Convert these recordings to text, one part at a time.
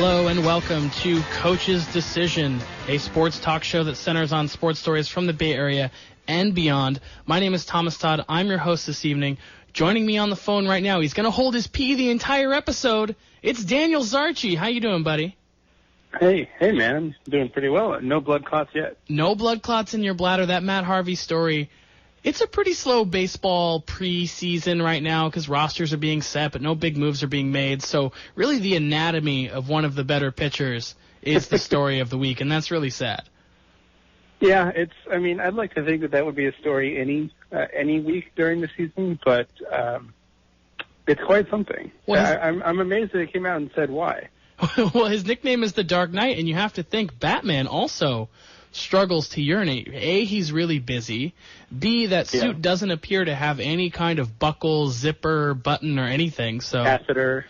Hello and welcome to Coach's Decision, a sports talk show that centers on sports stories from the Bay Area and beyond. My name is Thomas Todd. I'm your host this evening. Joining me on the phone right now, he's going to hold his pee the entire episode. It's Daniel Zarchi. How you doing, buddy? Hey, man. I'm doing pretty well. No blood clots yet. No blood clots in your bladder. That Matt Harvey story, it's a pretty slow baseball preseason right now because rosters are being set, but no big moves are being made. So really the anatomy of one of the better pitchers is the story of the week, and that's really sad. Yeah, I'd like to think that would be a story any week during the season, but it's quite something. Well, I'm amazed that it came out and said why. Well, his nickname is the Dark Knight, and you have to think Batman also struggles to urinate. A, he's really busy. B, that suit doesn't appear to have any kind of buckle, zipper, button, or anything. So catheter.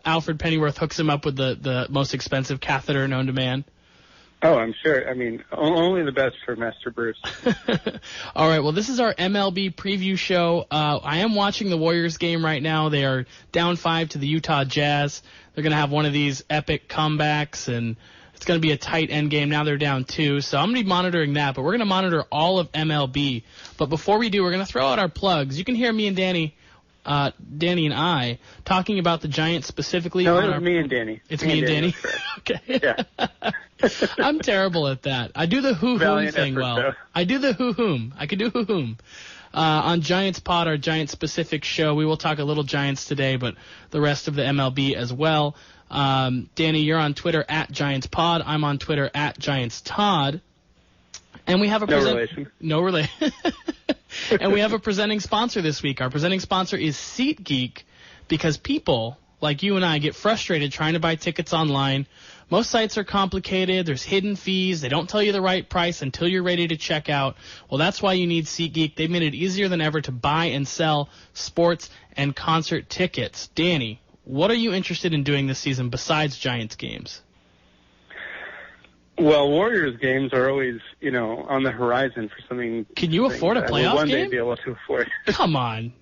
Alfred Pennyworth hooks him up with the most expensive catheter known to man. Oh, I'm sure. Only the best for Master Bruce. All right, well, this is our MLB preview show. I am watching the Warriors game right now. They are down 5 to the Utah Jazz. They're going to have one of these epic comebacks, and it's going to be a tight end game. Now they're down 2, so I'm going to be monitoring that, but we're going to monitor all of MLB. But before we do, we're going to throw out our plugs. You can hear me and Danny and I talking about the Giants specifically. No, it's me and Danny. It's me and Danny? Okay. Yeah. I'm terrible at that. I do the hoo-hoom thing well. Though. I do the hoo-hoom. I can do hoo-hoom. On Giants Pod, our Giants-specific show, we will talk a little Giants today, but the rest of the MLB as well. Danny, you're on Twitter at GiantsPod. I'm on Twitter at GiantsTodd. And we have No relation. And we have a presenting sponsor this week. Our presenting sponsor is SeatGeek, because people like you and I get frustrated trying to buy tickets online. Most sites are complicated. There's hidden fees. They don't tell you the right price until you're ready to check out. Well, that's why you need SeatGeek. They've made it easier than ever to buy and sell sports and concert tickets. Danny, what are you interested in doing this season besides Giants games? Well, Warriors games are always, on the horizon for something. Can you afford a playoff game? One day be able to afford. Come on.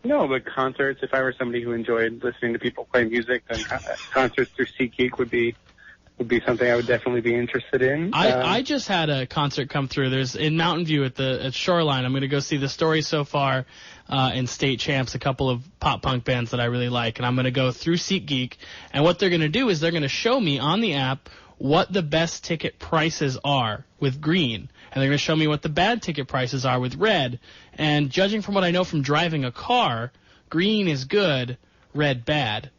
No, but concerts, if I were somebody who enjoyed listening to people play music, then concerts through SeatGeek would be something I would definitely be interested in. I just had a concert come through. There's in Mountain View at Shoreline. I'm going to go see the Story So Far and State Champs, a couple of pop punk bands that I really like, and I'm going to go through SeatGeek. And what they're going to do is they're going to show me on the app what the best ticket prices are with green, and they're going to show me what the bad ticket prices are with red. And judging from what I know from driving a car, green is good, red bad.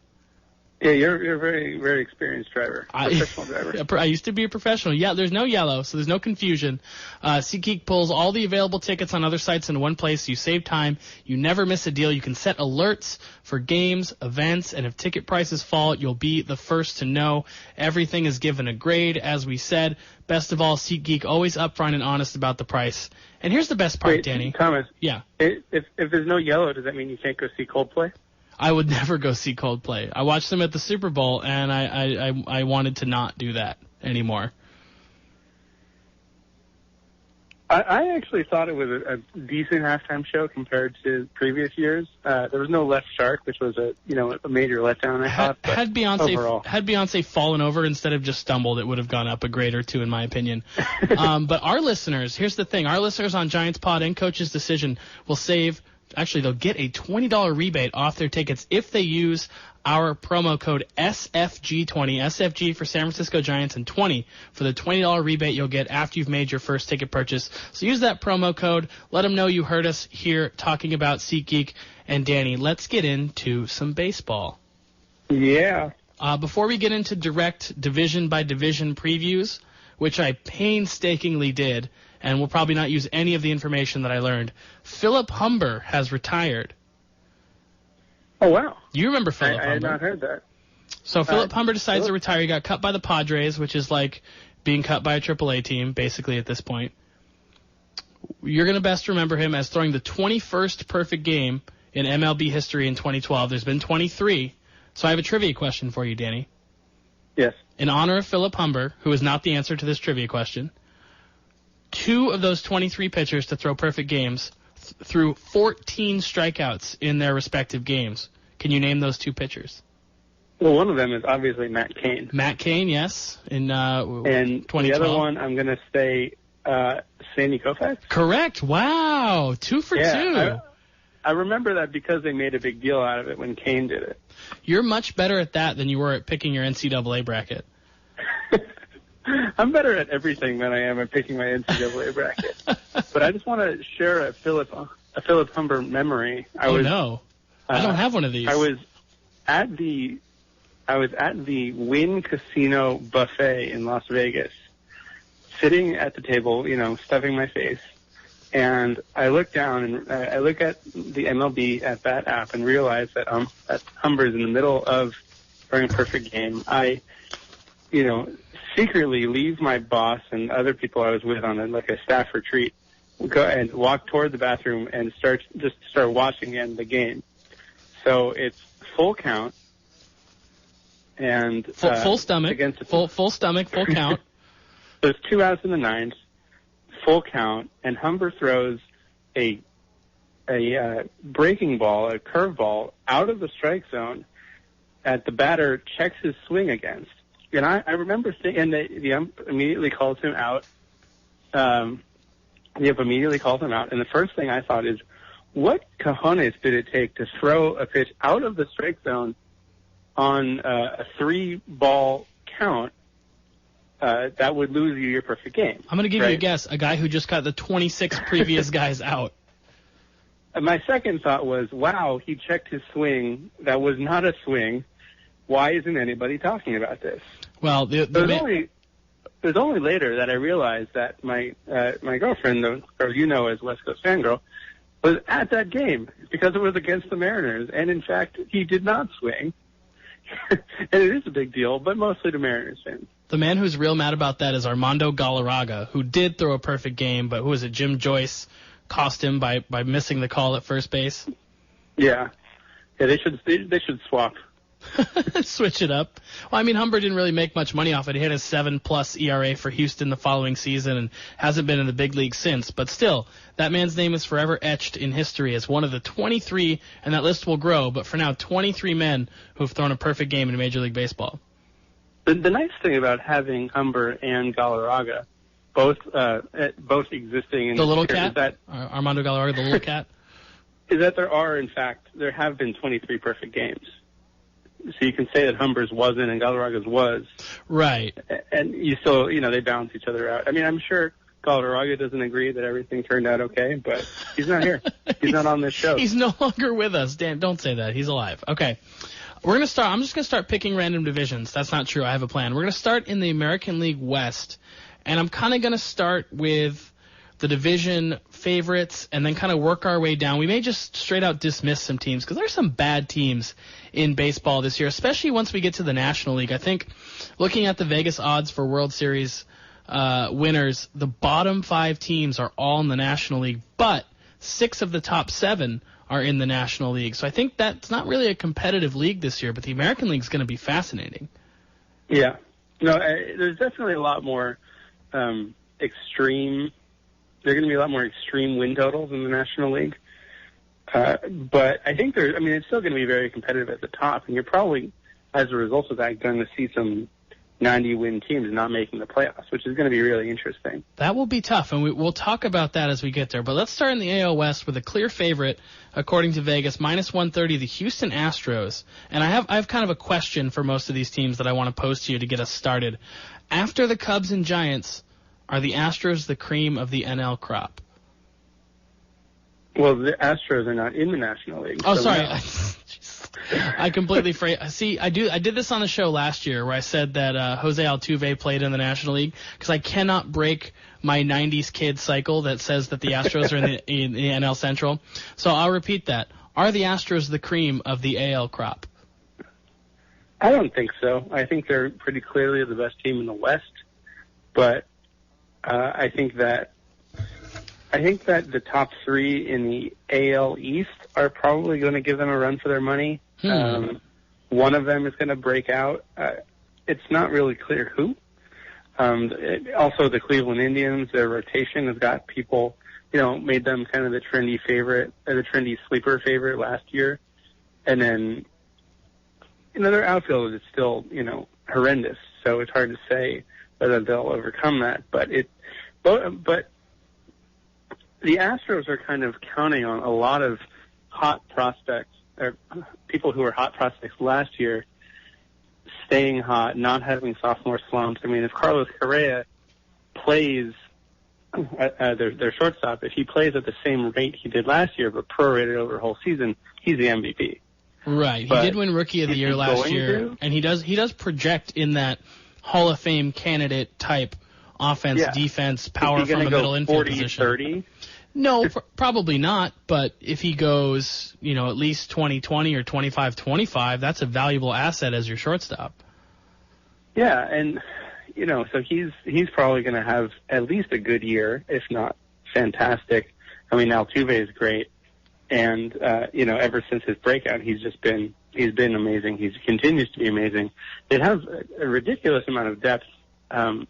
Yeah, you're a very, very experienced driver, professional driver. I used to be a professional. Yeah, there's no yellow, so there's no confusion. SeatGeek pulls all the available tickets on other sites into one place, so you save time. You never miss a deal. You can set alerts for games, events, and if ticket prices fall, you'll be the first to know. Everything is given a grade, as we said. Best of all, SeatGeek always upfront and honest about the price. And here's the best part, Danny. Thomas. Yeah. If there's no yellow, does that mean you can't go see Coldplay? I would never go see Coldplay. I watched them at the Super Bowl, and I wanted to not do that anymore. I actually thought it was a decent halftime show compared to previous years. There was no Left Shark, which was a major letdown. I thought. Had Beyonce fallen over instead of just stumbled, it would have gone up a grade or two, in my opinion. But our listeners, here's the thing: our listeners on Giants Pod and Coach's Decision will save. Actually, they'll get a $20 rebate off their tickets if they use our promo code SFG20, SFG for San Francisco Giants, and 20 for the $20 rebate you'll get after you've made your first ticket purchase. So use that promo code. Let them know you heard us here talking about SeatGeek. And Danny, let's get into some baseball. Yeah. Before we get into direct division-by-division previews, which I painstakingly did, and will probably not use any of the information that I learned, Philip Humber has retired. Oh, wow. You remember Philip Humber? I had not heard that. So Philip Humber decides to retire. He got cut by the Padres, which is like being cut by a AAA team, basically, at this point. You're going to best remember him as throwing the 21st perfect game in MLB history in 2012. There's been 23. So I have a trivia question for you, Danny. Yes. In honor of Philip Humber, who is not the answer to this trivia question, 2 of those 23 pitchers to throw perfect games threw 14 strikeouts in their respective games. Can you name those two pitchers? Well, one of them is obviously Matt Cain. Matt Cain, yes, in and 2012. The other one, I'm going to say Sandy Koufax. Correct. Wow, 2 for 2. I remember that because they made a big deal out of it when Cain did it. You're much better at that than you were at picking your NCAA bracket. I'm better at everything than I am at picking my NCAA bracket. But I just want to share a Philip Humber memory. I don't have one of these. I was at the Wynn Casino buffet in Las Vegas, sitting at the table, stuffing my face, and I look down and I look at the MLB at that app and realize that Humber's in the middle of throwing a perfect game. I, secretly leave my boss and other people I was with on a staff retreat, go and walk toward the bathroom and start watching the game. So it's full count. And full stomach, full stomach, full count. There's 2 outs in the ninth, full count, and Humber throws a breaking ball, a curveball, out of the strike zone that the batter checks his swing against. And I remember and the ump immediately calls him out. The ump immediately calls him out, and the first thing I thought is, what cojones did it take to throw a pitch out of the strike zone on a 3-ball count that would lose you your perfect game? I'm going to give you a guess. A guy who just got the 26 previous guys out. My second thought was, wow, he checked his swing. That was not a swing. Why isn't anybody talking about this? Well, it was only later that I realized that my girlfriend, or as West Coast Fangirl, was at that game because it was against the Mariners. And, in fact, he did not swing. And it is a big deal, but mostly to Mariners fans. The man who's real mad about that is Armando Galarraga, who did throw a perfect game, but who was it? Jim Joyce cost him by missing the call at first base. Yeah, they should swap. Switch it up. Well, I mean, Humber didn't really make much money off it. He had a 7+ ERA for Houston the following season and hasn't been in the big league since. But still, that man's name is forever etched in history as one of the 23, and that list will grow, but for now, 23 men who have thrown a perfect game in Major League Baseball. The nice thing about having Humber and Galarraga both existing in the little cat, is that Armando Galarraga, the little cat, is that there have been 23 perfect games. So you can say that Humber's wasn't and Galarraga's was. Right. And you still, they balance each other out. I mean, I'm sure Galarraga doesn't agree that everything turned out okay, but he's not here. He's not on this show. He's no longer with us. Dan, don't say that. He's alive. Okay. I'm just going to start picking random divisions. That's not true. I have a plan. We're going to start in the American League West, and I'm kind of going to start with the division favorites and then kind of work our way down. We may just straight out dismiss some teams because there's some bad teams in baseball this year, especially once we get to the National League. I think looking at the Vegas odds for World Series winners, the bottom 5 teams are all in the National League, but 6 of the top 7 are in the National League. So I think that's not really a competitive league this year, but the American League is going to be fascinating. Yeah. No, there's definitely a lot more extreme. There are going to be a lot more extreme win totals in the National League. But I think it's still going to be very competitive at the top, and you're probably, as a result of that, going to see some 90-win teams not making the playoffs, which is going to be really interesting. That will be tough, and we'll talk about that as we get there. But let's start in the AL West with a clear favorite, according to Vegas, -130, the Houston Astros. And I have kind of a question for most of these teams that I want to pose to you to get us started. After the Cubs and Giants, are the Astros the cream of the NL crop? Well, the Astros are not in the National League. Oh, so sorry. No. I completely see. I did this on the show last year where I said that Jose Altuve played in the National League because I cannot break my 90s kid cycle that says that the Astros are in the NL Central. So I'll repeat that. Are the Astros the cream of the AL crop? I don't think so. I think they're pretty clearly the best team in the West, but I think that the top 3 in the AL East are probably going to give them a run for their money. One of them is going to break out. It's not really clear who. Also, the Cleveland Indians, their rotation has got people, made them kind of the trendy favorite, or the trendy sleeper favorite last year. And then their outfield is still, horrendous. So it's hard to say whether they'll overcome that. But the Astros are kind of counting on a lot of hot prospects, or people who were hot prospects last year, staying hot, not having sophomore slumps. I mean, if Carlos Correa plays their shortstop, if he plays at the same rate he did last year, but prorated over a whole season, he's the MVP. Right. He did win Rookie of the Year last year, and he does project in that Hall of Fame candidate type offense, defense, power from a middle infield position. 40-30? No, probably not. But if he goes, at least 20-20 or 25-25, that's a valuable asset as your shortstop. Yeah, and so he's probably going to have at least a good year, if not fantastic. I mean, Altuve is great, and ever since his breakout, he's been amazing. He continues to be amazing. They have a ridiculous amount of depth, kind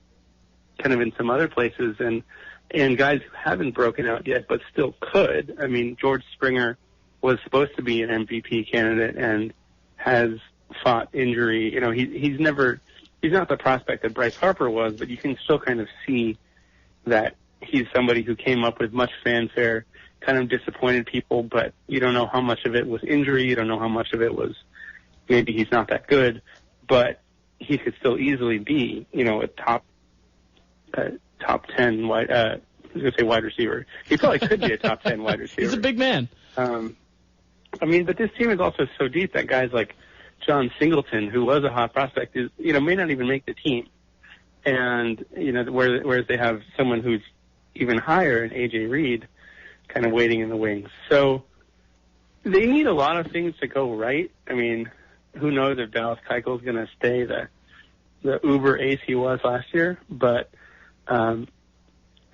of in some other places, and guys who haven't broken out yet but still could. I mean, George Springer was supposed to be an MVP candidate and has fought injury. He's not the prospect that Bryce Harper was, but you can still kind of see that he's somebody who came up with much fanfare, kind of disappointed people, but you don't know how much of it was injury. You don't know how much of it was maybe he's not that good, but he could still easily be, a top 10 wide, I was going to say wide receiver. He probably could be a top 10 wide receiver. He's a big man. But this team is also so deep that guys like John Singleton, who was a hot prospect, may not even make the team. And, whereas they have someone who's even higher, in A.J. Reed, kind of waiting in the wings. So they need a lot of things to go right. I mean, who knows if Dallas Keuchel's going to stay the uber ace he was last year, but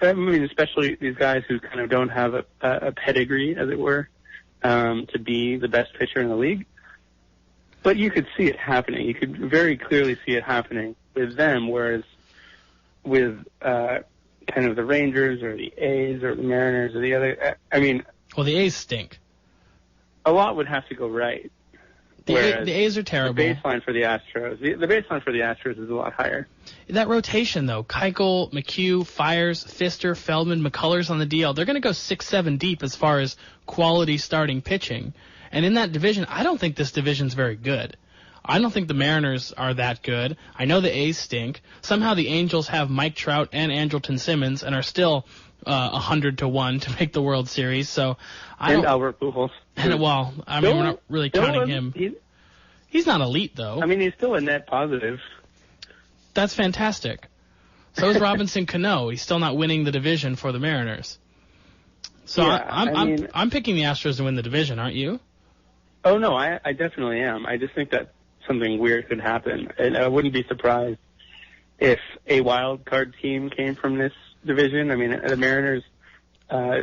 especially these guys who kind of don't have a pedigree, as it were, to be the best pitcher in the league. But you could see it happening. You could very clearly see it happening with them, whereas with kind of the Rangers or the A's or the Mariners or the other, well, the A's stink. A lot would have to go right. The A's are terrible. The baseline for the Astros is a lot higher. That rotation, though, Keuchel, McHugh, Fires, Pfister, Feldman, McCullers on the DL, they're going to go 6-7 deep as far as quality starting pitching. And in that division, I don't think this division's very good. I don't think the Mariners are that good. I know the A's stink. Somehow the Angels have Mike Trout and Andrelton Simmons and are still 100-1 to make the World Series. So Albert Pujols. We're not really counting him. He's not elite, though. I mean, he's still a net positive. That's fantastic. So is Robinson Cano. He's still not winning the division for the Mariners. So yeah, I'm picking the Astros to win the division, aren't you? Oh, no, I definitely am. I just think that something weird could happen. And I wouldn't be surprised if a wild card team came from this division. I mean, the Mariners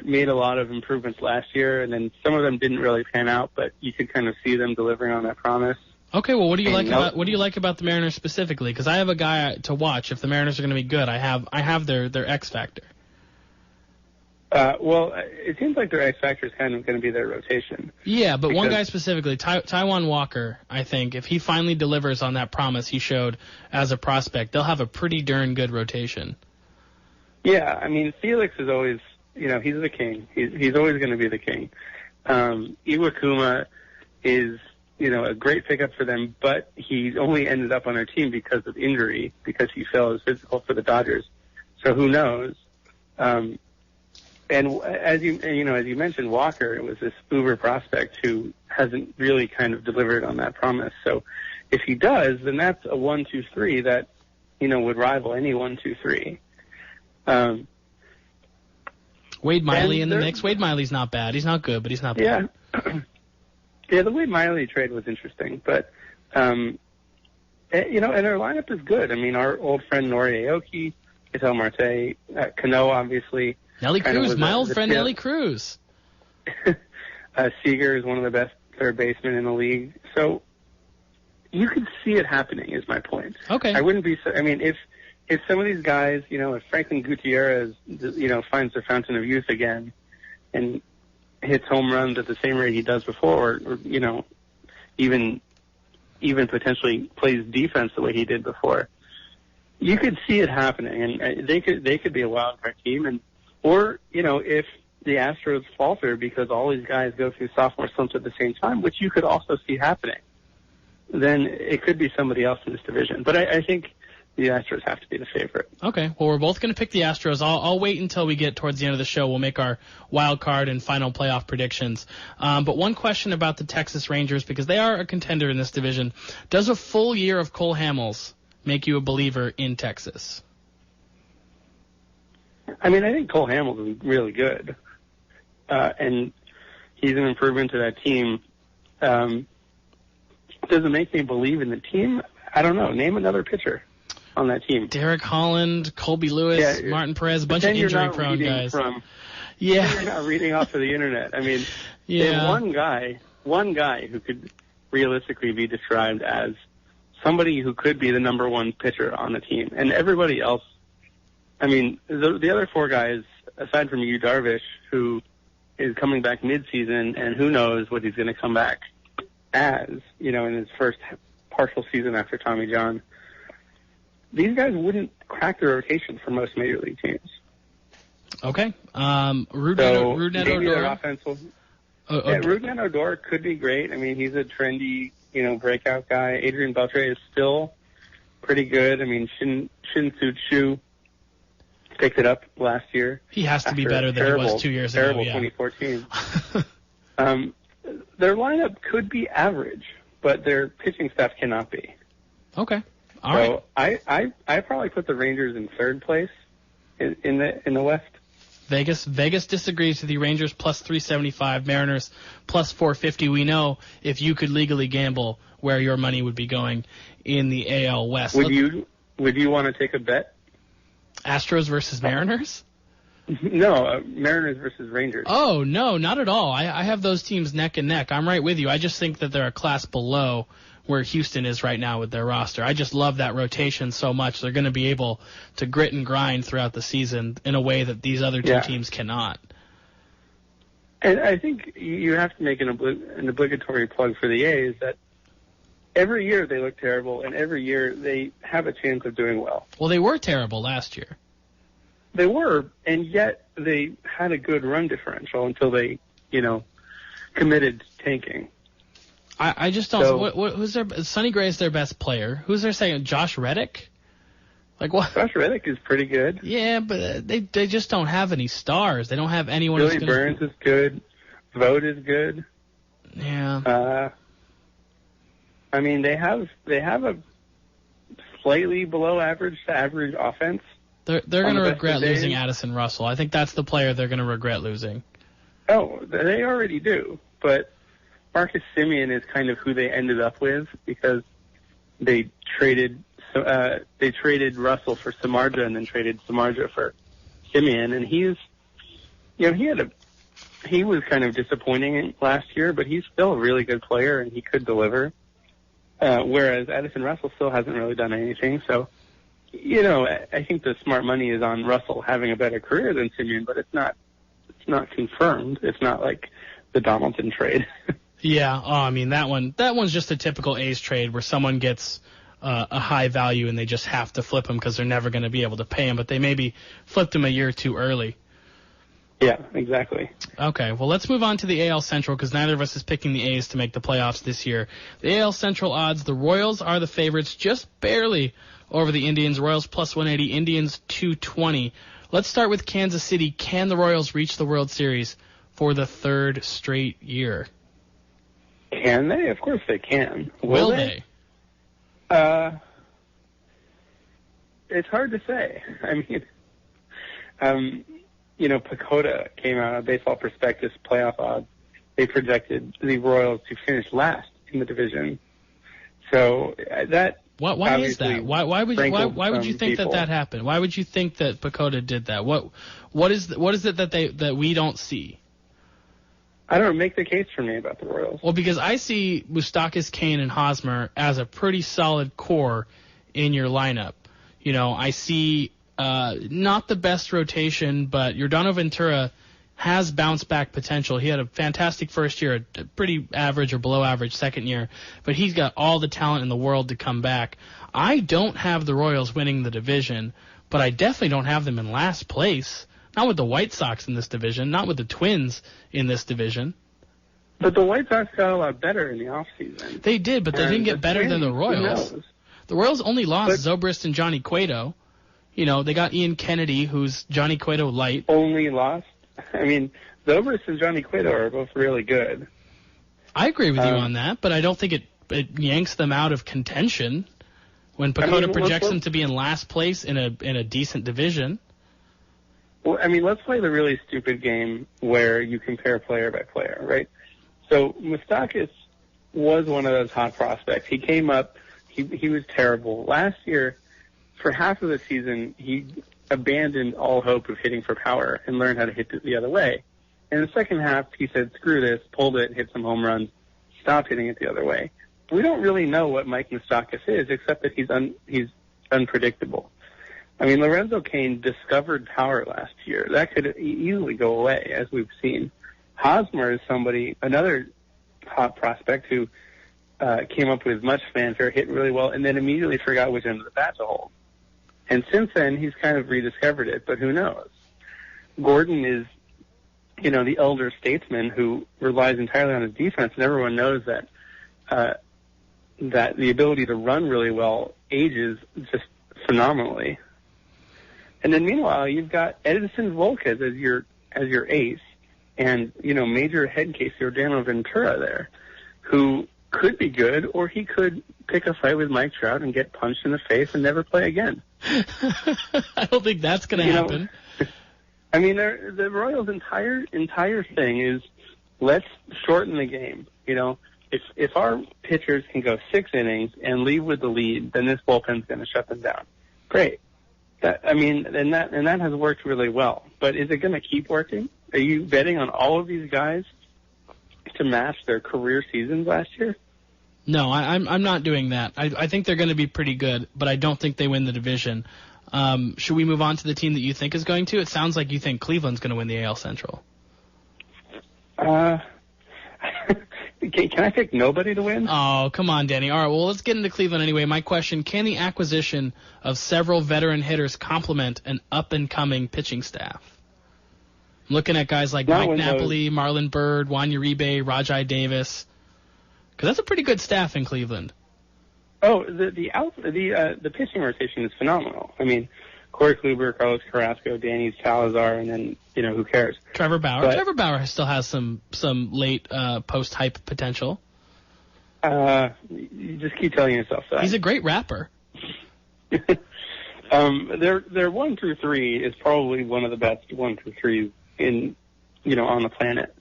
made a lot of improvements last year, and then some of them didn't really pan out, but you could kind of see them delivering on that promise. Okay, well, what do you like about the Mariners specifically? Because I have a guy to watch. If the Mariners are going to be good, I have their X factor. Well, it seems like their X factor is kind of going to be their rotation. Yeah, but one guy specifically, Taijuan Walker, I think, if he finally delivers on that promise he showed as a prospect, they'll have a pretty darn good rotation. Yeah, I mean, Felix is always, he's the king. He's always going to be the king. Iwakuma is, a great pickup for them, but he only ended up on their team because of injury, because he fell as physical for the Dodgers. So who knows? And as you mentioned, Walker, it was this uber prospect who hasn't really kind of delivered on that promise. So if he does, then that's a 1-2-3 that, would rival any 1-2-3. Wade Miley in the mix. Wade Miley's not bad. He's not good, but he's not bad. Yeah. Yeah, the Wade Miley trade was interesting, but, and our lineup is good. I mean, our old friend Nori Aoki, Ketel Marte, Cano, obviously. Nelly Cruz, my old friend Nelly Cruz. Seager is one of the best third basemen in the league. So you could see it happening, is my point. Okay. I wouldn't be, if some of these guys, if Franklin Gutierrez, finds the fountain of youth again and hits home runs at the same rate he does before, or even even potentially plays defense the way he did before. You could see it happening, and they could be a wild card team, or if the Astros falter because all these guys go through sophomore slumps at the same time, which you could also see happening, then it could be somebody else in this division. But I think the Astros have to be the favorite. Okay, well, we're both going to pick the Astros. I'll wait until we get towards the end of the show. We'll make our wild card and final playoff predictions. But one question about the Texas Rangers, because they are a contender in this division. Does a full year of Cole Hamels make you a believer in Texas? I mean, I think Cole Hamels is really good. And he's an improvement to that team. Does it make me believe in the team? I don't know. Name another pitcher on that team. Derek Holland, Colby Lewis, Martin Perez, a bunch of injury-prone guys. You're not reading off of the internet. I mean, there's one guy who could realistically be described as somebody who could be the number one pitcher on the team. And everybody else, I mean, the other four guys, aside from Yu Darvish, who is coming back midseason, and who knows what he's going to come back as, in his first partial season after Tommy John. These guys wouldn't crack the rotation for most major league teams. Okay. Rougned Odor. Rougned Odor could be great. I mean, he's a trendy, breakout guy. Adrian Beltre is still pretty good. I mean, Shin-Soo Choo picked it up last year. He has to be better than he was 2 years ago. Terrible 2014. Their lineup could be average, but their pitching staff cannot be. Okay. All right. I probably put the Rangers in third place in the West. Vegas disagrees with the Rangers plus 375, Mariners plus 450. We know if you could legally gamble where your money would be going in the AL West. Would you want to take a bet? Astros versus Mariners? No, Mariners versus Rangers. Oh, no, not at all. I have those teams neck and neck. I'm right with you. I just think that they're a class below where Houston is right now with their roster. I just love that rotation so much. They're going to be able to grit and grind throughout the season in a way that these other two teams cannot. And I think you have to make an obligatory plug for the A's that every year they look terrible, and every year they have a chance of doing well. Well, they were terrible last year. They were, and yet they had a good run differential until they, committed to tanking. I just don't. So, who's their? Sonny Gray is their best player. Who's their second? Josh Reddick. Like what? Josh Reddick is pretty good. Yeah, but they just don't have any stars. They don't have anyone. Billy Burns is good. Vogt is good. Yeah. I mean, they have a slightly below average to average offense. They're going to regret losing Addison Russell. I think that's the player they're going to regret losing. Oh, they already do. But Marcus Semien is kind of who they ended up with because they traded Russell for Samardzija and then traded Samardzija for Semien, and he was kind of disappointing last year, but he's still a really good player and he could deliver. Whereas Addison Russell still hasn't really done anything, so. I think the smart money is on Russell having a better career than Semien, but it's not confirmed. It's not like the Donaldson trade. Yeah, I mean that one's just a typical A's trade where someone gets a high value and they just have to flip him because they're never going to be able to pay him, but they maybe flipped him a year too early. Yeah, exactly. Okay, well, let's move on to the AL Central because neither of us is picking the A's to make the playoffs this year. The AL Central odds, the Royals are the favorites just barely over the Indians. Royals plus 180, Indians 220. Let's start with Kansas City. Can the Royals reach the World Series for the third straight year? Can they? Of course they can. Will they? It's hard to say. I mean, Pacoda came out of Baseball Prospectus playoff odds. They projected the Royals to finish last in the division. So that. Why is that? Why would you think that happened? Why would you think that Pacoda did that? What is it that we don't see? I don't know. Make the case for me about the Royals. Well, because I see Moustakas, Kane, and Hosmer as a pretty solid core in your lineup. I see not the best rotation, but Yordano Ventura has bounce-back potential. He had a fantastic first year, a pretty average or below-average second year, but he's got all the talent in the world to come back. I don't have the Royals winning the division, but I definitely don't have them in last place. Not with the White Sox in this division, not with the Twins in this division. But the White Sox got a lot better in the offseason. They did, but they didn't get better than the Royals. The Royals only lost Zobrist and Johnny Cueto. You know, they got Ian Kennedy, who's Johnny Cueto light. Only lost? I mean, Zobrist and Johnny Cueto are both really good. I agree with you on that, but I don't think it yanks them out of contention when Pacoda projects them to be in last place in a decent division. Well, I mean, let's play the really stupid game where you compare player by player, right? So Moustakas was one of those hot prospects. He came up. He was terrible. Last year, for half of the season, he abandoned all hope of hitting for power and learned how to hit it the other way. In the second half, he said, screw this, pulled it, hit some home runs, stopped hitting it the other way. We don't really know what Mike Moustakas is, except that he's unpredictable. I mean, Lorenzo Cain discovered power last year. That could easily go away, as we've seen. Hosmer is another hot prospect who came up with much fanfare, hit really well, and then immediately forgot which end of the bat to hold. And since then, he's kind of rediscovered it, but who knows? Gordon is, the elder statesman who relies entirely on his defense, and everyone knows that that the ability to run really well ages just phenomenally. And then meanwhile, you've got Edinson Volquez as your ace, and major head case Yordano Ventura there, who could be good, or he could pick a fight with Mike Trout and get punched in the face and never play again. I don't think that's going to happen. I mean, the Royals' entire thing is let's shorten the game. If our pitchers can go 6 innings and leave with the lead, then this bullpen's going to shut them down. Great. And that has worked really well. But is it going to keep working? Are you betting on all of these guys to match their career seasons last year? No, I'm not doing that. I think they're going to be pretty good, but I don't think they win the division. Should we move on to the team that you think is going to? It sounds like you think Cleveland's going to win the AL Central. Can I pick nobody to win? Oh, come on, Danny. All right, well, let's get into Cleveland anyway. My question, can the acquisition of several veteran hitters complement an up-and-coming pitching staff? I'm looking at guys like Mike Napoli, Marlon Byrd, Juan Uribe, Rajai Davis. Because that's a pretty good staff in Cleveland. Oh, the pitching rotation is phenomenal. I mean, Corey Kluber, Carlos Carrasco, Danny Salazar, and then, who cares? Trevor Bauer. Trevor Bauer still has some late post-hype potential. You just keep telling yourself that. He's a great rapper. Their 1 through 3 is probably one of the best 1 through 3 in, on the planet.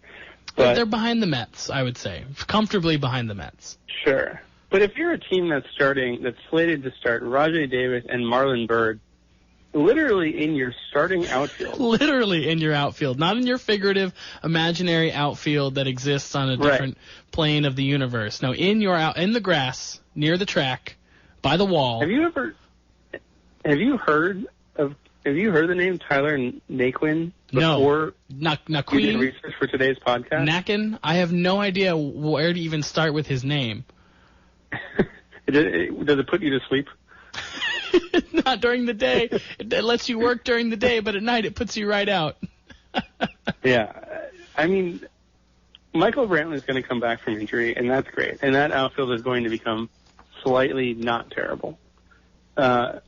But they're behind the Mets, I would say. Comfortably behind the Mets. Sure. But if you're a team that's slated to start Rajai Davis and Marlon Byrd, literally in your starting outfield. Literally in your outfield, not in your figurative, imaginary outfield that exists on a different plane of the universe. No, in the grass, near the track, by the wall. Have you heard the name Tyler Naquin before? No. Naquin. You did research for today's podcast? Naquin? I have no idea where to even start with his name. Does it put you to sleep? Not during the day. It lets you work during the day, but at night it puts you right out. Yeah. I mean, Michael Brantley is going to come back from injury, and that's great. And that outfield is going to become slightly not terrible. But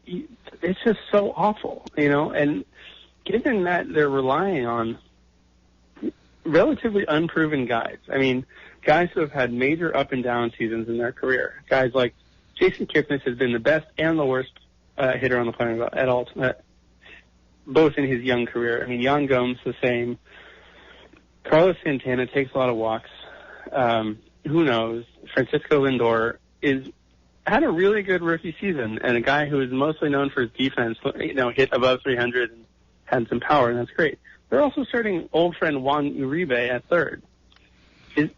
it's just so awful, and given that they're relying on relatively unproven guys. I mean, guys who have had major up and down seasons in their career. Guys like Jason Kipnis has been the best and the worst hitter on the planet at all, both in his young career. I mean, Yan Gomes the same. Carlos Santana takes a lot of walks. Who knows? Francisco Lindor had a really good rookie season, and a guy who is mostly known for his defense, hit above 300 and had some power, and that's great. They're also starting old friend Juan Uribe at third. Does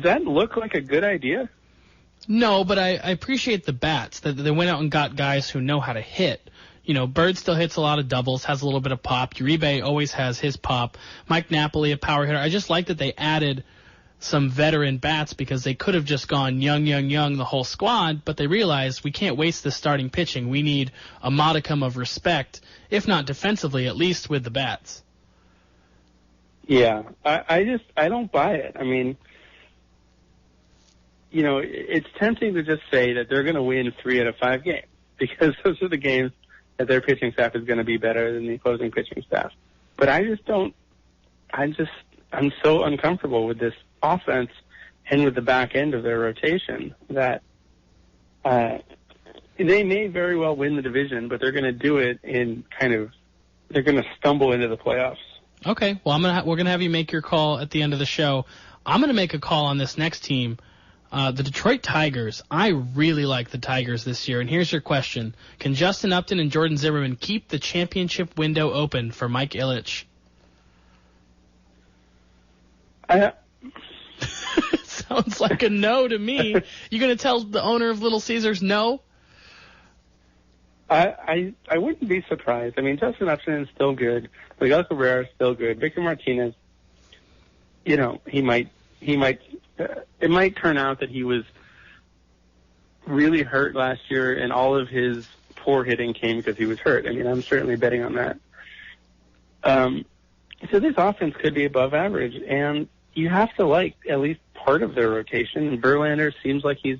that look like a good idea? No, but I appreciate the bats, that they went out and got guys who know how to hit. Bird still hits a lot of doubles, has a little bit of pop. Uribe always has his pop. Mike Napoli, a power hitter. I just like that they added some veteran bats because they could have just gone young, the whole squad, but they realized we can't waste the starting pitching. We need a modicum of respect, if not defensively, at least with the bats. Yeah, I don't buy it. I mean, it's tempting to just say that they're going to win 3 out of 5 games because those are the games that their pitching staff is going to be better than the opposing pitching staff. But I'm so uncomfortable with this offense and with the back end of their rotation that they may very well win the division, but they're going to do it they're going to stumble into the playoffs. Okay, well, we're gonna have you make your call at the end of the show. I'm gonna make a call on this next team, the Detroit Tigers. I really like the Tigers this year, and here's your question: can Justin Upton and Jordan Zimmermann keep the championship window open for Mike Ilitch? Sounds like a no to me. You gonna tell the owner of Little Caesars no? I wouldn't be surprised. I mean, Justin Upton is still good. Miguel Cabrera is still good. Victor Martinez, it might turn out that he was really hurt last year, and all of his poor hitting came because he was hurt. I mean, I'm certainly betting on that. So this offense could be above average, and you have to like at least part of their rotation. Verlander seems like he's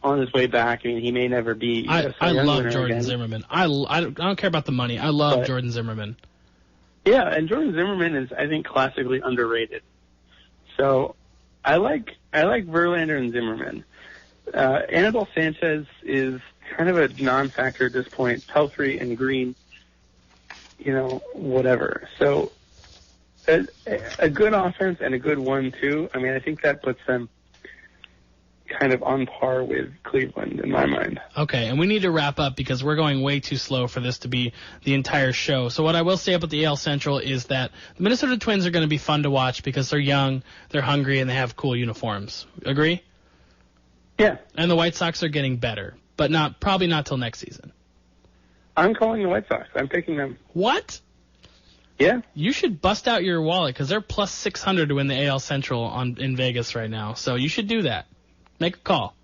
on his way back. I mean, he may never be. I love Jordan Zimmermann. I don't care about the money. I love Jordan Zimmermann. Yeah, and Jordan Zimmermann is, I think, classically underrated. So I like Verlander and Zimmermann. Anibal Sanchez is kind of a non-factor at this point. Pelfrey and Green, whatever. So a good offense and a good 1-2. I mean, I think that puts them kind of on par with Cleveland in my mind. Okay, and we need to wrap up because we're going way too slow for this to be the entire show. So what I will say about the AL Central is that the Minnesota Twins are going to be fun to watch because they're young, they're hungry, and they have cool uniforms. Agree? Yeah. And the White Sox are getting better, but probably not till next season. I'm calling the White Sox. I'm picking them. What? Yeah. You should bust out your wallet because they're plus 600 to win the AL Central in Vegas right now. So you should do that. Make a call.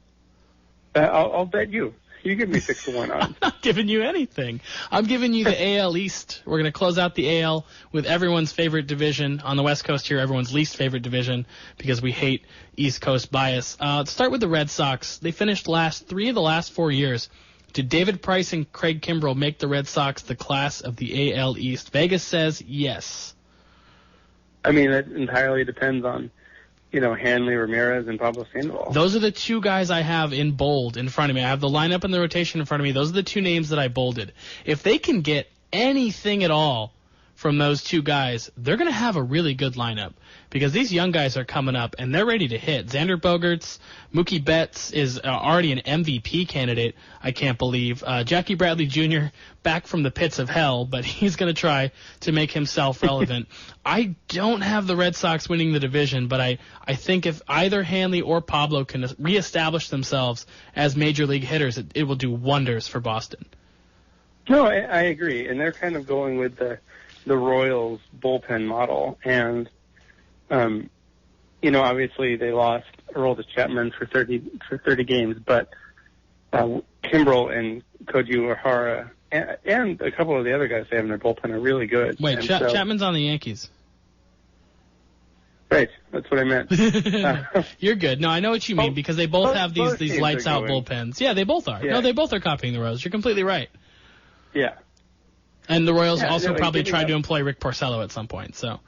I'll bet you. You give me 6-1 odds. I'm not giving you anything. I'm giving you the AL East. We're going to close out the AL with everyone's favorite division. On the West Coast here, everyone's least favorite division because we hate East Coast bias. Let's start with the Red Sox. They finished 3 of the last 4 years. Did David Price and Craig Kimbrell make the Red Sox the class of the AL East? Vegas says yes. I mean, it entirely depends on Hanley Ramirez and Pablo Sandoval. Those are the 2 guys I have in bold in front of me. I have the lineup and the rotation in front of me. Those are the 2 names that I bolded. If they can get anything at all from those 2 guys, they're going to have a really good lineup because these young guys are coming up and they're ready to hit. Xander Bogaerts, Mookie Betts is already an MVP candidate, I can't believe. Jackie Bradley Jr. back from the pits of hell, but he's going to try to make himself relevant. I don't have the Red Sox winning the division, but I think if either Hanley or Pablo can reestablish themselves as major league hitters, it will do wonders for Boston. No, I agree, and they're kind of going with the Royals bullpen model, and obviously they lost Aroldis Chapman for 30 games, but Kimbrell and Koji Uehara and a couple of the other guys they have in their bullpen are really good. Wait, Chapman's on the Yankees. Right, that's what I meant. You're good. No, I know what you mean because they both have these lights out bullpens. Yeah, they both are. Yeah. No, they both are copying the Royals. You're completely right. Yeah. And the Royals probably tried to employ Rick Porcello at some point. So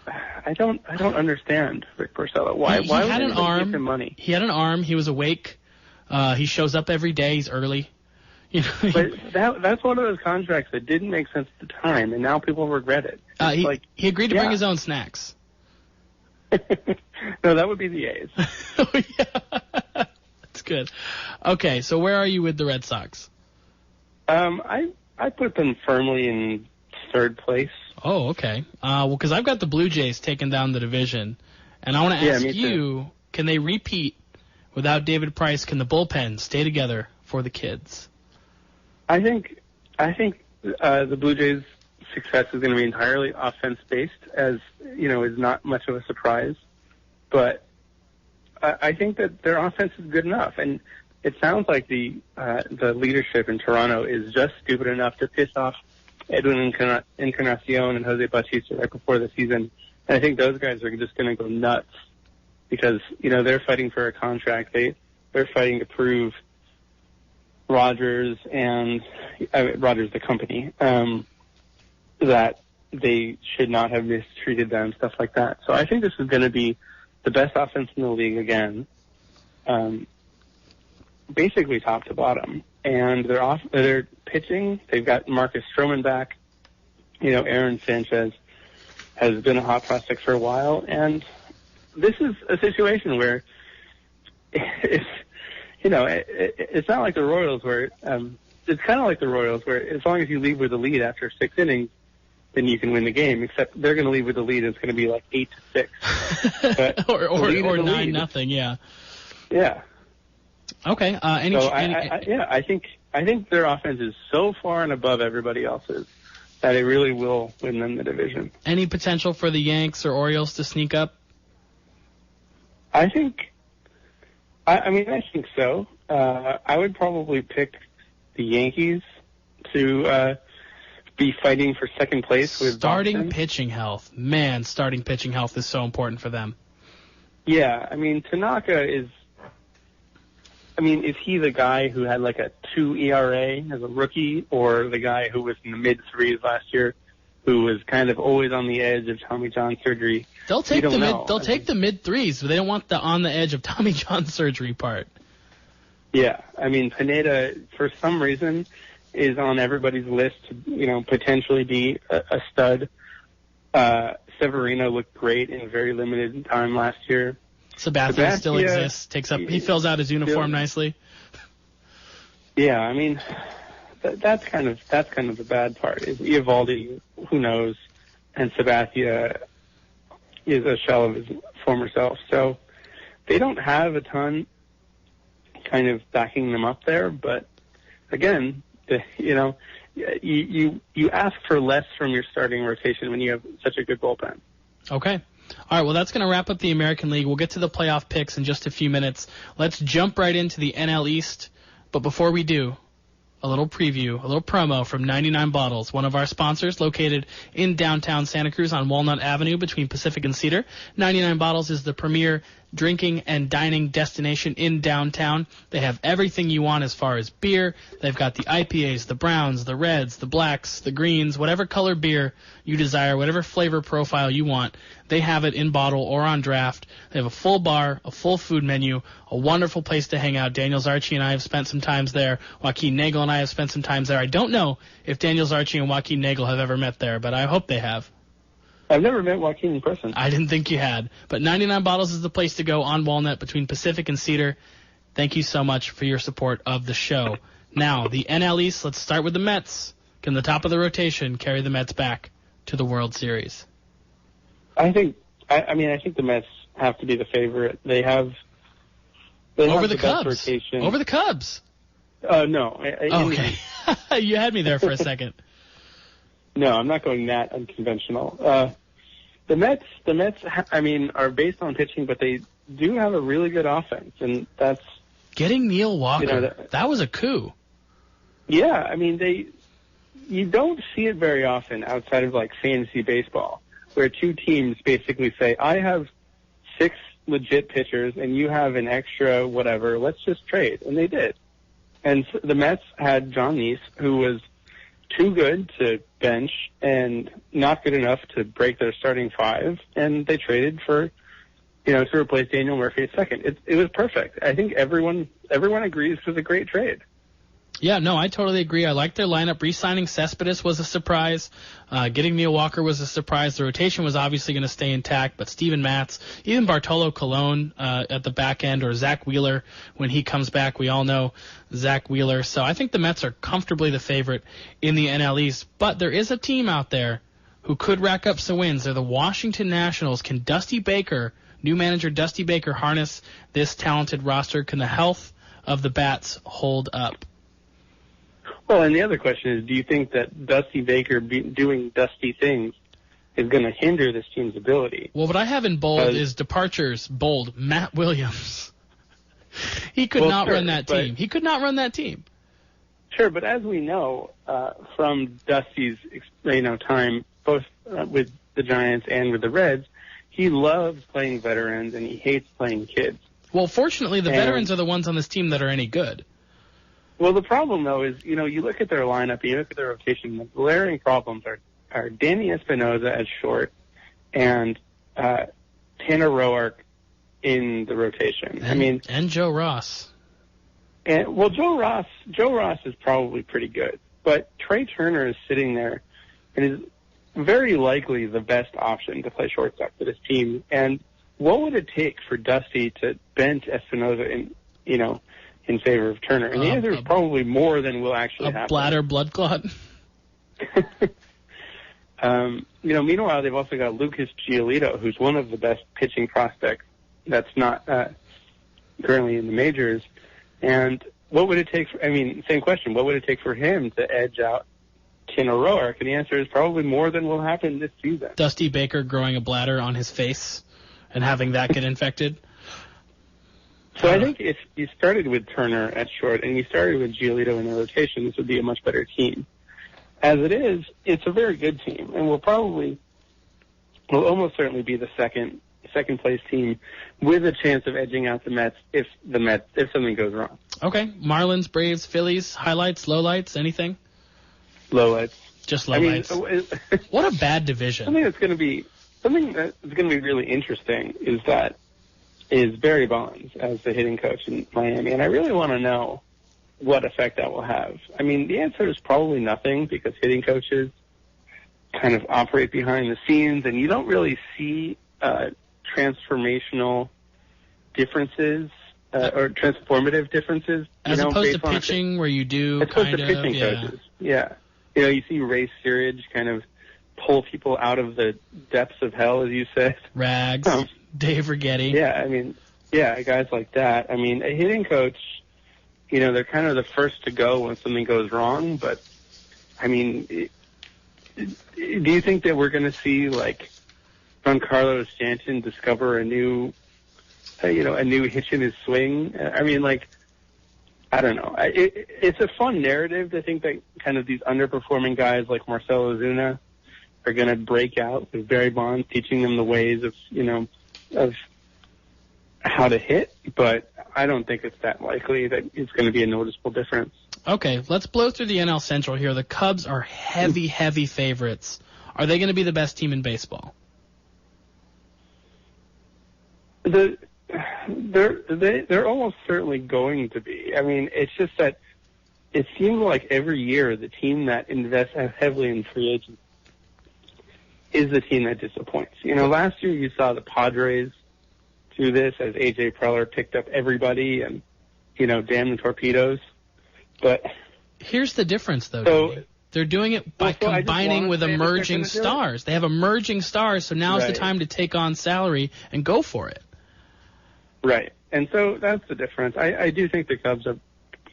I don't understand Rick Porcello. Why he had an arm? Give him money? He had an arm. He was awake. He shows up every day. He's early. But that's one of those contracts that didn't make sense at the time, and now people regret it. He agreed to bring his own snacks. No, that would be the A's. Oh, yeah. That's good. Okay, so where are you with the Red Sox? I put them firmly in 3rd place. Oh, okay. Well, because I've got the Blue Jays taking down the division, and I want to ask you, can they repeat without David Price? Can the bullpen stay together for the kids? I think the Blue Jays' success is going to be entirely offense-based, as, is not much of a surprise. But I think that their offense is good enough. And it sounds like the leadership in Toronto is just stupid enough to piss off Edwin Encarnacion and Jose Bautista right before the season. And I think those guys are just going to go nuts because, they're fighting for a contract. They're fighting to prove Rogers and Rogers, the company, that they should not have mistreated them, stuff like that. So I think this is going to be the best offense in the league again, basically top to bottom. And they're pitching. They've got Marcus Stroman back. Aaron Sanchez has been a hot prospect for a while, and this is a situation where it's not like the Royals where it's kind of like the Royals where as long as you leave with the lead after 6 innings, then you can win the game. Except they're going to leave with the lead, and it's going to be like 8-6, or 9-0. Yeah. Yeah. Okay. I think their offense is so far and above everybody else's that it really will win them the division. Any potential for the Yanks or Orioles to sneak up? I think so. I would probably pick the Yankees to be fighting for second place with starting Boston. Pitching health. Man, starting pitching health is so important for them. Yeah, Tanaka is he the guy who had like a 2 ERA as a rookie, or the guy who was in the mid-3s last year, who was kind of always on the edge of Tommy John surgery? They'll take the mid-3s, but they don't want the on the edge of Tommy John surgery part. Yeah, Pineda, for some reason, is on everybody's list to, potentially be a stud. Severino looked great in very limited time last year. Sabathia still exists. He fills out his uniform nicely. Yeah, that's kind of the bad part. Is Eovaldi, who knows, and Sabathia is a shell of his former self. So they don't have a ton kind of backing them up there. But again, you ask for less from your starting rotation when you have such a good bullpen. Okay. All right, well, that's going to wrap up the American League. We'll get to the playoff picks in just a few minutes. Let's jump right into the NL East. But before we do, a little preview, a little promo from 99 Bottles, one of our sponsors located in downtown Santa Cruz on Walnut Avenue between Pacific and Cedar. 99 Bottles is the premier drinking and dining destination in downtown. They have everything you want as far as beer. They've got the IPAs, the browns, the reds, the blacks, the greens, whatever color beer you desire, whatever flavor profile you want. They have it in bottle or on draft. They have a full bar, a full food menu, a wonderful place to hang out. Daniel Zarchi and I have spent some times there. Joaquin Nagel and I have spent some times there. I don't know if Daniel Zarchi and Joaquin Nagel have ever met there, but I hope they have. I've never met Joaquin in person. I didn't think you had. But 99 Bottles is the place to go on Walnut between Pacific and Cedar. Thank you so much for your support of the show. Now, the NL East, let's start with the Mets. Can the top of the rotation carry the Mets back to the World Series? I think the Mets have to be the favorite. They have over the Cubs. Best rotation. Over the Cubs. No. Okay. You had me there for a second. No, I'm not going that unconventional. The Mets, are based on pitching, but they do have a really good offense, and that's getting Neil Walker. That was a coup. Yeah, you don't see it very often outside of like fantasy baseball, where two teams basically say, "I have 6 legit pitchers, and you have an extra whatever. Let's just trade," and they did. And the Mets had John Neese, who was too good to bench and not good enough to break their starting 5, and they traded for, to replace Daniel Murphy at second. It was perfect. I think everyone agrees it was a great trade. Yeah, no, I totally agree. I like their lineup. Re-signing Cespedes was a surprise. Getting Neil Walker was a surprise. The rotation was obviously going to stay intact, but Steven Matz, even Bartolo Colon at the back end, or Zach Wheeler when he comes back. We all know Zach Wheeler. So I think the Mets are comfortably the favorite in the NL East. But there is a team out there who could rack up some wins. They're the Washington Nationals. Can Dusty Baker, new manager Dusty Baker, harness this talented roster? Can the health of the Bats hold up? Well, and the other question is, do you think that Dusty Baker doing dusty things is going to hinder this team's ability? Well, what I have in bold is departures. Bold. Matt Williams. He could not run that team. He could not run that team. Sure, but as we know from Dusty's time, both with the Giants and with the Reds, he loves playing veterans and he hates playing kids. Well, fortunately, the veterans are the ones on this team that are any good. Well, the problem, though, is, you look at their lineup, you look at their rotation, the glaring problems are Danny Espinosa at short and Tanner Roark in the rotation. And Joe Ross. Joe Ross is probably pretty good, but Trey Turner is sitting there and is very likely the best option to play shortstop for this team. And what would it take for Dusty to bench Espinosa in favor of Turner? And the answer is probably more than will actually happen. A bladder blood clot. Meanwhile, they've also got Lucas Giolito, who's one of the best pitching prospects that's not currently in the majors. And what would it take same question, what would it take for him to edge out Tanner Roark? And the answer is probably more than will happen this season. Dusty Baker growing a bladder on his face and having that get infected? So I think if you started with Turner at short and you started with Giolito in the rotation, this would be a much better team. As it is, it's a very good team, and will almost certainly be the second place team with a chance of edging out the Mets if something goes wrong. Okay. Marlins, Braves, Phillies, highlights, lowlights, anything? Lowlights. Just lowlights. What a bad division. Something that's going to be really interesting is Barry Bonds as the hitting coach in Miami, and I really want to know what effect that will have. The answer is probably nothing, because hitting coaches kind of operate behind the scenes, and you don't really see transformational differences or transformative differences. As opposed to pitching, where you do kind of, pitching coaches. Yeah. You see Ray Searage kind of pull people out of the depths of hell, as you said. Rags, Dave Righetti. Yeah, guys like that. A hitting coach, they're kind of the first to go when something goes wrong, but, do you think that we're going to see, like, Giancarlo Stanton discover a new hitch in his swing? I don't know. It's a fun narrative to think that kind of these underperforming guys like Marcell Ozuna are going to break out with Barry Bonds teaching them the ways of how to hit, but I don't think it's that likely that it's going to be a noticeable difference. Okay, let's blow through the NL Central here. The Cubs are heavy favorites. Are they going to be the best team in baseball? They're almost certainly going to be. It's just that it seems like every year the team that invests heavily in free agents is the team that disappoints. Last year you saw the Padres do this as A.J. Preller picked up everybody and, damn the torpedoes. But here's the difference, though. They're doing it by combining with emerging stars. They have emerging stars, so now's the time to take on salary and go for it. Right. And so that's the difference. I do think the Cubs are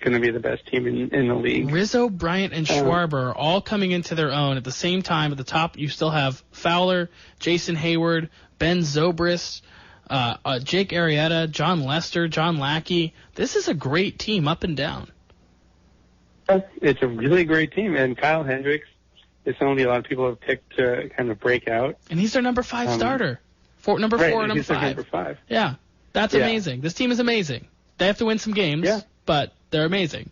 going to be the best team in the league. Rizzo, Bryant, and Schwarber are all coming into their own at the same time. At the top, you still have Fowler, Jason Hayward, Ben Zobrist, Jake Arrieta, John Lester, John Lackey. This is a great team up and down. It's a really great team, and Kyle Hendricks is somebody a lot of people have picked to kind of break out. And he's their number 5 starter. Number 4 or number 5. Number 5. Yeah, that's amazing. This team is amazing. They have to win some games, but they're amazing.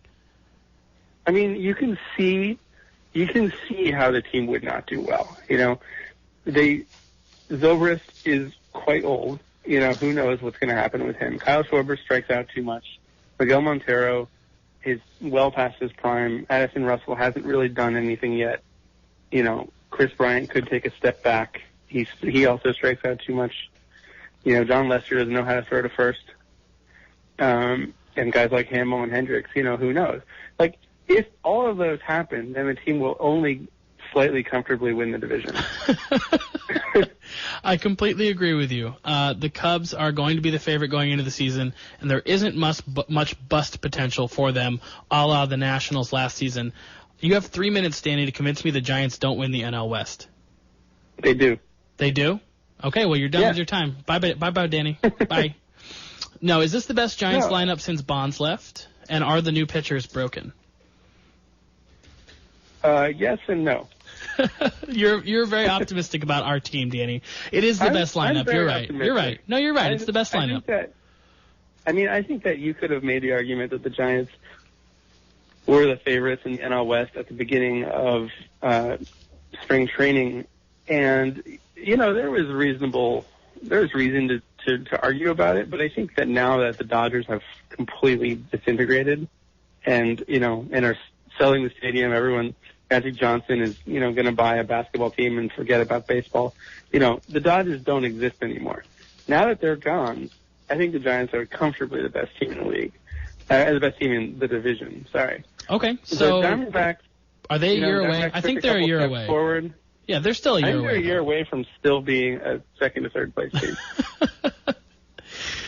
You can see how the team would not do well. Zobrist is quite old. Who knows what's going to happen with him. Kyle Schwarber strikes out too much. Miguel Montero is well past his prime. Addison Russell hasn't really done anything yet. Chris Bryant could take a step back. He also strikes out too much. John Lester doesn't know how to throw to first. And guys like Hamill and Hendricks, who knows? Like, if all of those happen, then the team will only slightly comfortably win the division. I completely agree with you. The Cubs are going to be the favorite going into the season, and there isn't much bust potential for them, a la the Nationals last season. You have 3 minutes, Danny, to convince me the Giants don't win the NL West. They do. They do? Okay, well, you're done with your time. Bye-bye, Danny. Bye. No, is this the best Giants lineup since Bonds left? And are the new pitchers broken? Yes and no. You're very optimistic about our team, Danny. It is the best lineup. You're right. Optimistic. You're right. No, you're right. It's the best lineup. I think that you could have made the argument that the Giants were the favorites in the NL West at the beginning of spring training, and there was reason to argue about it. But I think that now that the Dodgers have completely disintegrated, and are selling the stadium, Magic Johnson is, going to buy a basketball team and forget about baseball. The Dodgers don't exist anymore. Now that they're gone, I think the Giants are comfortably the best team in the league. The best team in the division, sorry. Okay, so Diamondbacks, are they a year away? I think they're a year away. Forward. Yeah, they're still a year away. They're a year away from still being a second to third place team.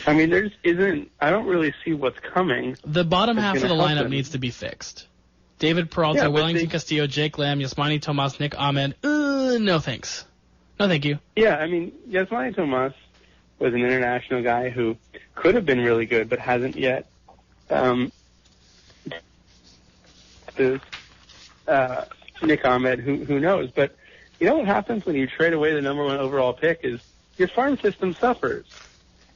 There just isn't. I don't really see what's coming. The bottom half of the lineup needs to be fixed. David Peralta, Wellington Castillo, Jake Lamb, Yasmani Tomas, Nick Ahmed. No thanks. No thank you. Yeah, Yasmani Tomas was an international guy who could have been really good, but hasn't yet. Nick Ahmed, who knows? But what happens when you trade away the number 1 overall pick is your farm system suffers.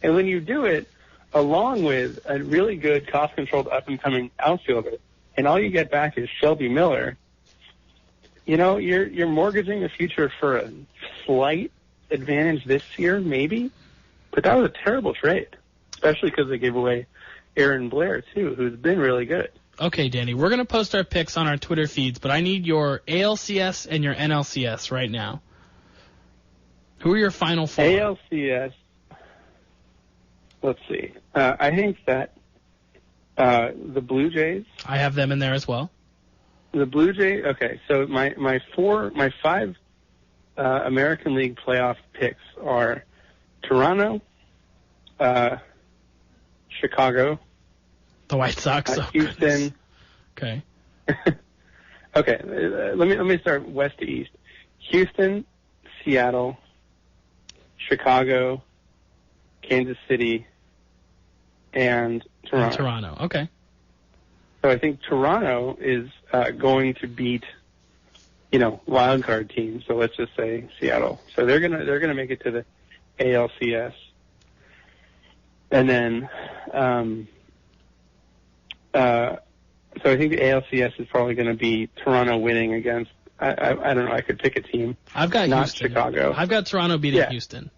And when you do it along with a really good cost-controlled up-and-coming outfielder, and all you get back is Shelby Miller, you're mortgaging the future for a slight advantage this year, maybe. But that was a terrible trade, especially because they gave away Aaron Blair, too, who's been really good. Okay, Danny, we're going to post our picks on our Twitter feeds, but I need your ALCS and your NLCS right now. Who are your final 4? ALCS, let's see. I think that the Blue Jays. I have them in there as well. The Blue Jays, okay, so my 5 American League playoff picks are Toronto, Chicago, the White Sox, Houston. Goodness. Okay. Okay. Let me start west to east. Houston, Seattle, Chicago, Kansas City, and Toronto. Toronto. Okay. So I think Toronto is going to beat, wild card teams. So let's just say Seattle. So they're gonna make it to the ALCS, and then. So I think the ALCS is probably going to be Toronto winning against, I don't know, I could pick a team. I've got not Houston. Chicago. I've got Toronto beating Houston.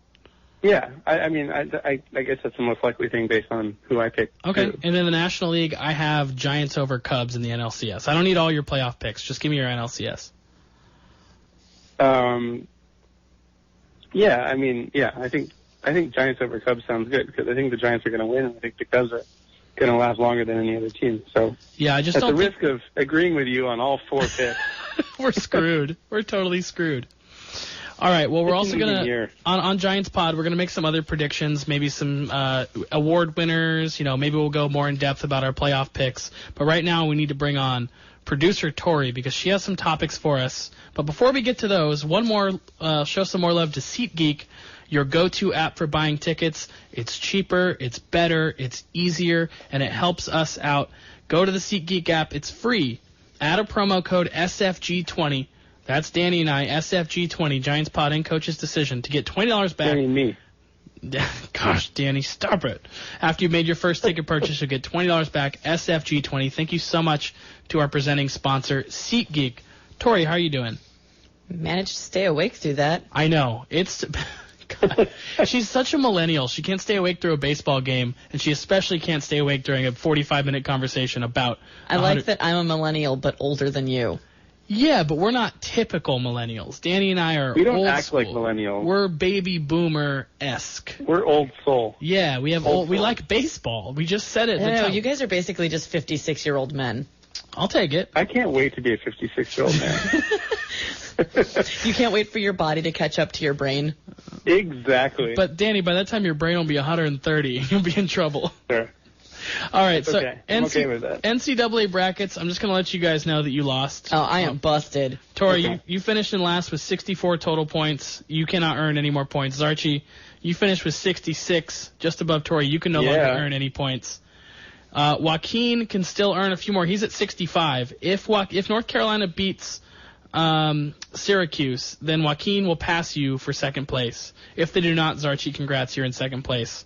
Yeah, I guess that's the most likely thing based on who I picked. Okay, and in the National League, I have Giants over Cubs in the NLCS. I don't need all your playoff picks. Just give me your NLCS. I think Giants over Cubs sounds good because I think the Giants are going to win, and I think the Cubs are going to last longer than any other team. So yeah, I just at don't the risk of agreeing with you on all 4 picks. We're screwed. We're totally screwed. All right, well, we're also going to, on Giants Pod, we're going to make some other predictions, maybe some award winners. Maybe we'll go more in depth about our playoff picks. But right now we need to bring on producer Tory because she has some topics for us. But before we get to those, show some more love to SeatGeek, your go-to app for buying tickets. It's cheaper, it's better, it's easier, and it helps us out. Go to the SeatGeek app. It's free. Add a promo code SFG20. That's Danny and I, SFG20, Giants Pod and Coach's Decision, to get $20 back. Danny, me. Gosh, Danny, stop it. After you made your first ticket purchase, you'll get $20 back, SFG20. Thank you so much to our presenting sponsor, SeatGeek. Tory, how are you doing? Managed to stay awake through that. I know. God, she's such a millennial. She can't stay awake through a baseball game, and she especially can't stay awake during a 45-minute conversation about... I like that I'm a millennial, but older than you. Yeah, but we're not typical millennials. Danny and I are We don't old act school. like millennials. We're baby boomer-esque. We're old soul. Yeah, we have we like baseball. We just said it. No, you guys are basically just 56-year-old men. I'll take it. I can't wait to be a 56-year-old man. You can't wait for your body to catch up to your brain. Exactly. But, Danny, by that time your brain will be 130. You'll be in trouble. Sure. All right, so okay. I'm okay with that. NCAA brackets, I'm just going to let you guys know that you lost. Oh, I am busted. Tory, Okay. you finished in last with 64 total points. You cannot earn any more points. Zarchi, you finished with 66, just above Tory. You can no longer earn any points. Joaquin can still earn a few more. He's at 65. If North Carolina beats Syracuse, then Joaquin will pass you for second place. If they do not, Zarchi, congrats, you're in second place.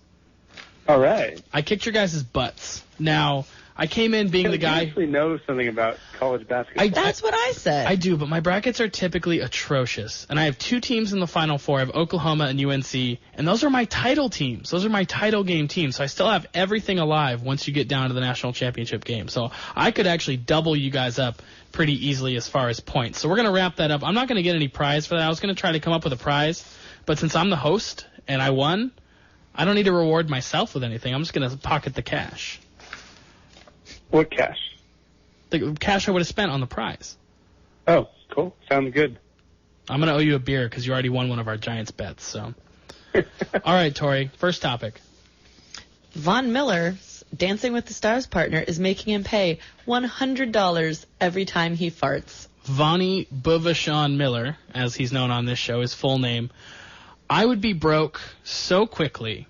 All right. I kicked your guys' butts. Now, I came in being the guy. You actually know something about college basketball. That's what I said. I do, but my brackets are typically atrocious. And I have two teams in the Final Four. I have Oklahoma and UNC, and those are my title teams. Those are my title game teams. So I still have everything alive once you get down to the national championship game. So I could actually double you guys up pretty easily as far as points. So we're going to wrap that up. I'm not going to get any prize for that. I was going to try to come up with a prize, but since I'm the host and I won, I don't need to reward myself with anything. I'm just going to pocket the cash. What cash? The cash I would have spent on the prize. Oh, cool. Sounds good. I'm going to owe you a beer because you already won one of our Giants bets. So, all right, Tory, first topic. Von Miller's Dancing with the Stars partner is making him pay $100 every time he farts. Vonnie Buvashon Miller, as he's known on this show, his full name. I would be broke so quickly.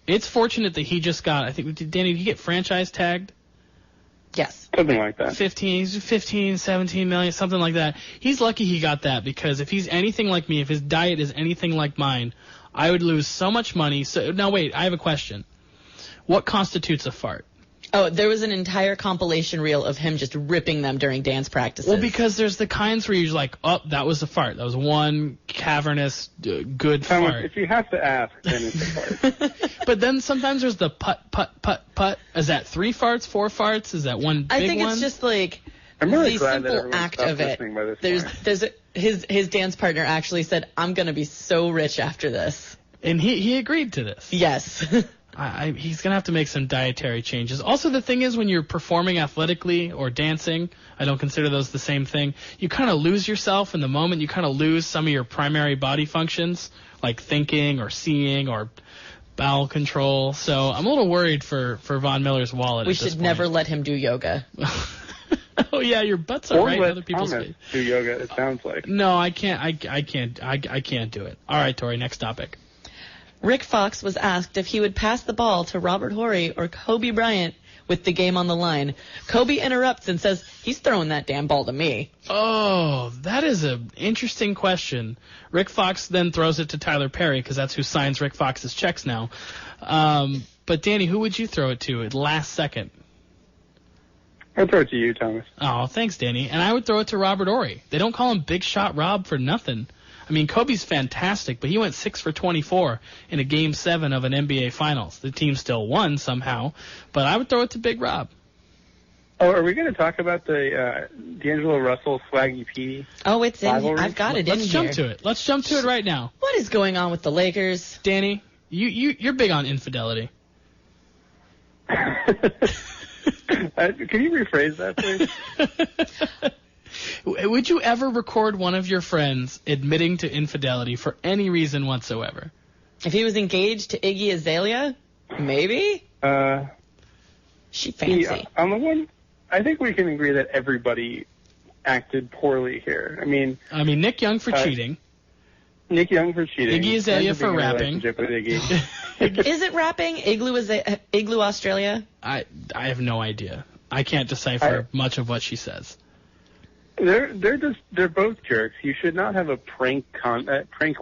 It's fortunate that he just got, I think, Danny, did he get franchise tagged? Yes. Something like that. 15, 17 million, something like that. He's lucky he got that because if he's anything like me, if his diet is anything like mine, I would lose so much money. So now, wait, I have a question. What constitutes a fart? Oh, there was an entire compilation reel of him just ripping them during dance practices. Well, because there's the kinds where you're like, oh, that was a fart. That was one cavernous, good fart. If you have to ask, then it's a fart. But then sometimes there's the put, put, put, put. Is that 3 farts, 4 farts? Is that one big one? I think it's just like I'm really the glad that simple act of it. By this His dance partner actually said, I'm going to be so rich after this. And he agreed to this. Yes. He's going to have to make some dietary changes. Also, the thing is, when you're performing athletically or dancing, I don't consider those the same thing, you kind of lose yourself in the moment. You kind of lose some of your primary body functions, like thinking or seeing or bowel control. So I'm a little worried for Von Miller's wallet. We at this should point. never let him do yoga. Oh, yeah, your butts are right in other people's Thomas face. do yoga, it sounds like. No, I can't. I can't do it. All right, Tory, next topic. Rick Fox was asked if he would pass the ball to Robert Horry or Kobe Bryant with the game on the line. Kobe interrupts and says, he's throwing that damn ball to me. Oh, that is an interesting question. Rick Fox then throws it to Tyler Perry because that's who signs Rick Fox's checks now. But, Danny, who would you throw it to at last second? I'd throw it to you, Thomas. Oh, thanks, Danny. And I would throw it to Robert Horry. They don't call him Big Shot Rob for nothing. I mean, Kobe's fantastic, but he went 6 for 24 in a Game 7 of an NBA Finals. The team still won somehow, but I would throw it to Big Rob. Oh, are we going to talk about the D'Angelo Russell Swaggy P? Oh, it's in rivalry? here. I've got it in here. Let's jump to it. Let's jump to it right now. What is going on with the Lakers? Danny, you're big on infidelity. Can you rephrase that, please? Would you ever record one of your friends admitting to infidelity for any reason whatsoever? If he was engaged to Iggy Azalea, maybe? She fancy. On the one, I think we can agree that everybody acted poorly here. I mean, Nick Young for cheating. Nick Young for cheating. Iggy Azalea for rapping. With Iggy. Is it rapping? Igloo Australia? I have no idea. I can't decipher much of what she says. They're both jerks. You should not have a prank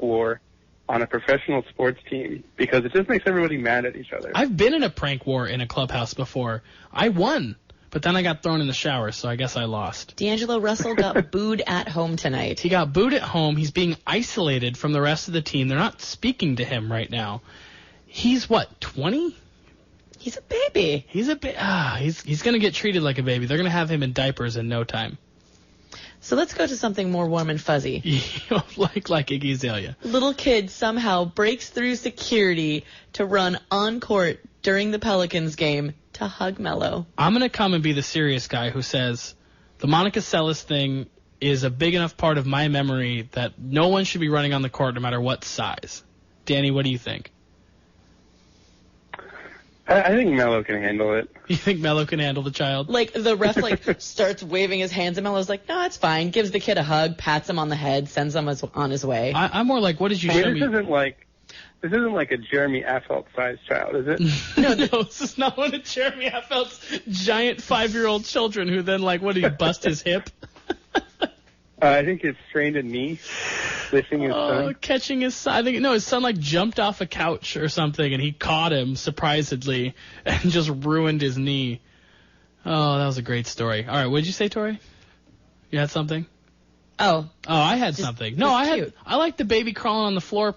war on a professional sports team because it just makes everybody mad at each other. I've been in a prank war in a clubhouse before. I won, but then I got thrown in the shower, so I guess I lost. D'Angelo Russell got booed at home tonight. He got booed at home. He's being isolated from the rest of the team. They're not speaking to him right now. He's what, 20? He's a baby. He's going to get treated like a baby. They're going to have him in diapers in no time. So let's go to something more warm and fuzzy. like Iggy Azalea. Little kid somehow breaks through security to run on court during the Pelicans game to hug Melo. I'm going to come and be the serious guy who says the Monica Seles thing is a big enough part of my memory that no one should be running on the court no matter what size. Danny, what do you think? I think Mello can handle it. You think Mello can handle the child? Like, the ref, like, starts waving his hands, and Mello's like, no, it's fine. Gives the kid a hug, pats him on the head, sends him on his way. I'm more like, what did you show me? This isn't like a Jeremy Affeldt-sized child, is it? No, this is not one of Jeremy Affeldt's giant 5-year-old children who then, like, what, did he bust his hip? I think he strained a knee, lifting his son. Catching his son. I think, no, his son, like, jumped off a couch or something, and he caught him, surprisedly, and just ruined his knee. Oh, that was a great story. All right, what did you say, Tory? You had something? Oh, I had something. No, I like the baby crawling on the floor